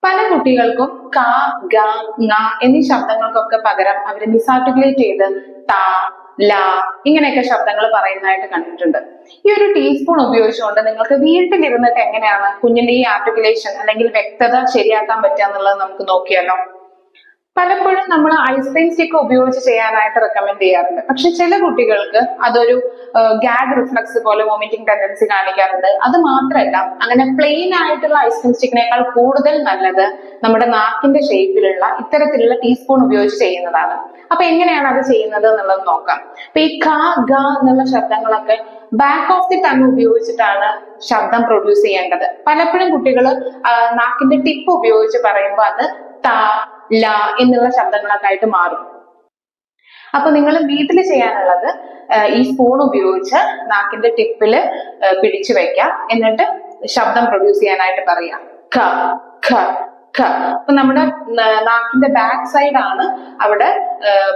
പല കുട്ടികൾക്കും ക, ഗ, ങ എന്നീ ശബ്ദങ്ങൾക്കൊക്കെ പകരം അവർ മിസാർട്ടിക്കുലേറ്റ് ചെയ്ത് ത, ല ഇങ്ങനെയൊക്കെ ശബ്ദങ്ങൾ പറയുന്നതായിട്ട് കണ്ടിട്ടുണ്ട്. ഈ ഒരു ടീസ്പൂൺ ഉപയോഗിച്ചുകൊണ്ട് നിങ്ങൾക്ക് വീട്ടിലിരുന്നിട്ട് എങ്ങനെയാണ് കുഞ്ഞിന്റെ ഈ ആർട്ടിക്കുലേഷൻ അല്ലെങ്കിൽ വ്യക്തത ശരിയാക്കാൻ പറ്റുക എന്നുള്ളത് നമുക്ക് നോക്കിയാലോ. പലപ്പോഴും നമ്മൾ ഐസ്ക്രീം സ്റ്റിക്ക് ഉപയോഗിച്ച് ചെയ്യാനായിട്ട് റെക്കമെൻഡ് ചെയ്യാറുണ്ട്. പക്ഷെ ചില കുട്ടികൾക്ക് അതൊരു ഗാഗ് റിഫ്ലക്സ് പോലെ വോമിറ്റിംഗ് ടെൻഡൻസി കാണിക്കാറുണ്ട്. അത് മാത്രമല്ല, അങ്ങനെ പ്ലെയിൻ ആയിട്ടുള്ള ഐസ്ക്രീം സ്റ്റിക്കിനേക്കാൾ കൂടുതൽ നല്ലത് നമ്മുടെ നാക്കിന്റെ ഷേപ്പിലുള്ള ഇത്തരത്തിലുള്ള ടീസ്പൂൺ ഉപയോഗിച്ച് ചെയ്യുന്നതാണ്. അപ്പൊ എങ്ങനെയാണ് അത് ചെയ്യുന്നത് എന്നുള്ളത് നോക്കാം. അപ്പൊ ഈ ക, ഗ എന്നുള്ള ശബ്ദങ്ങളൊക്കെ ബാക്ക് ഓഫ് ദി ടങ് ഉപയോഗിച്ചിട്ടാണ് ശബ്ദം പ്രൊഡ്യൂസ് ചെയ്യേണ്ടത്. പലപ്പോഴും കുട്ടികൾ നാക്കിന്റെ ടിപ്പ് ഉപയോഗിച്ച് പറയുമ്പോൾ അത് ത, ല എന്നുള്ള ശബ്ദങ്ങളൊക്കെ ആയിട്ട് മാറും. അപ്പൊ നിങ്ങൾ വീട്ടിൽ ചെയ്യാനുള്ളത് ഈ സ്പൂൺ ഉപയോഗിച്ച് നാക്കിന്റെ ടിപ്പില് പിടിച്ചു വെക്കാം. എന്നിട്ട് ശബ്ദം പ്രൊഡ്യൂസ് ചെയ്യാനായിട്ട് പറയാം. ഖ, ഖ, ഖ. അപ്പൊ നമ്മുടെ നാക്കിന്റെ ബാക്ക് സൈഡ് ആണ് അവിടെ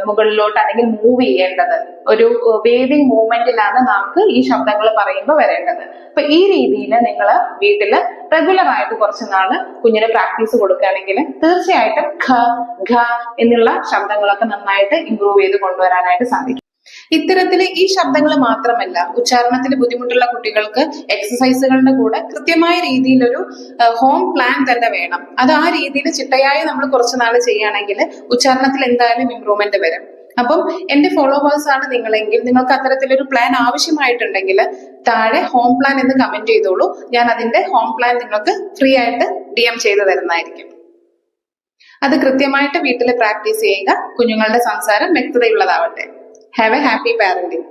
മുകളിലോട്ട് അല്ലെങ്കിൽ മൂവ് ചെയ്യേണ്ടത്. ഒരു വേവിങ് മൂവ്മെന്റിലാണ് നമുക്ക് ഈ ശബ്ദങ്ങൾ പറയുമ്പോൾ വരേണ്ടത്. അപ്പൊ ഈ രീതിയിൽ നിങ്ങൾ വീട്ടില് റെഗുലർ ആയിട്ട് കുറച്ച് നാള് കുഞ്ഞിന് പ്രാക്ടീസ് കൊടുക്കുകയാണെങ്കിൽ തീർച്ചയായിട്ടും ഖ, ഘ എന്നുള്ള ശബ്ദങ്ങളൊക്കെ നന്നായിട്ട് ഇംപ്രൂവ് ചെയ്ത് കൊണ്ടുവരാനായിട്ട് സാധിക്കും. ഇത്തരത്തില് ഈ ശബ്ദങ്ങൾ മാത്രമല്ല, ഉച്ചാരണത്തിൽ ബുദ്ധിമുട്ടുള്ള കുട്ടികൾക്ക് എക്സസൈസുകളുടെ കൂടെ കൃത്യമായ രീതിയിലൊരു ഹോം പ്ലാൻ തന്നെ വേണം. അത് ആ രീതിയിൽ ചിട്ടയായി നമ്മൾ കുറച്ച് നാള് ചെയ്യുകയാണെങ്കിൽ ഉച്ചാരണത്തിൽ എന്തായാലും ഇംപ്രൂവ്മെന്റ് വരും. അപ്പം എന്റെ ഫോളോവേഴ്സ് ആണ് നിങ്ങളെങ്കിൽ നിങ്ങൾക്ക് അത്തരത്തിലൊരു പ്ലാൻ ആവശ്യമായിട്ടുണ്ടെങ്കിൽ താഴെ ഹോം പ്ലാൻ എന്ന് കമന്റ് ചെയ്തോളൂ. ഞാൻ അതിന്റെ ഹോം പ്ലാൻ നിങ്ങൾക്ക് ഫ്രീ ആയിട്ട് DM ചെയ്ത് തരുന്നതായിരിക്കും. അത് കൃത്യമായിട്ട് വീട്ടിൽ പ്രാക്ടീസ് ചെയ്യുക. കുഞ്ഞുങ്ങളുടെ സംസാരം വ്യക്തതയുള്ളതാവട്ടെ. Have a happy parenting.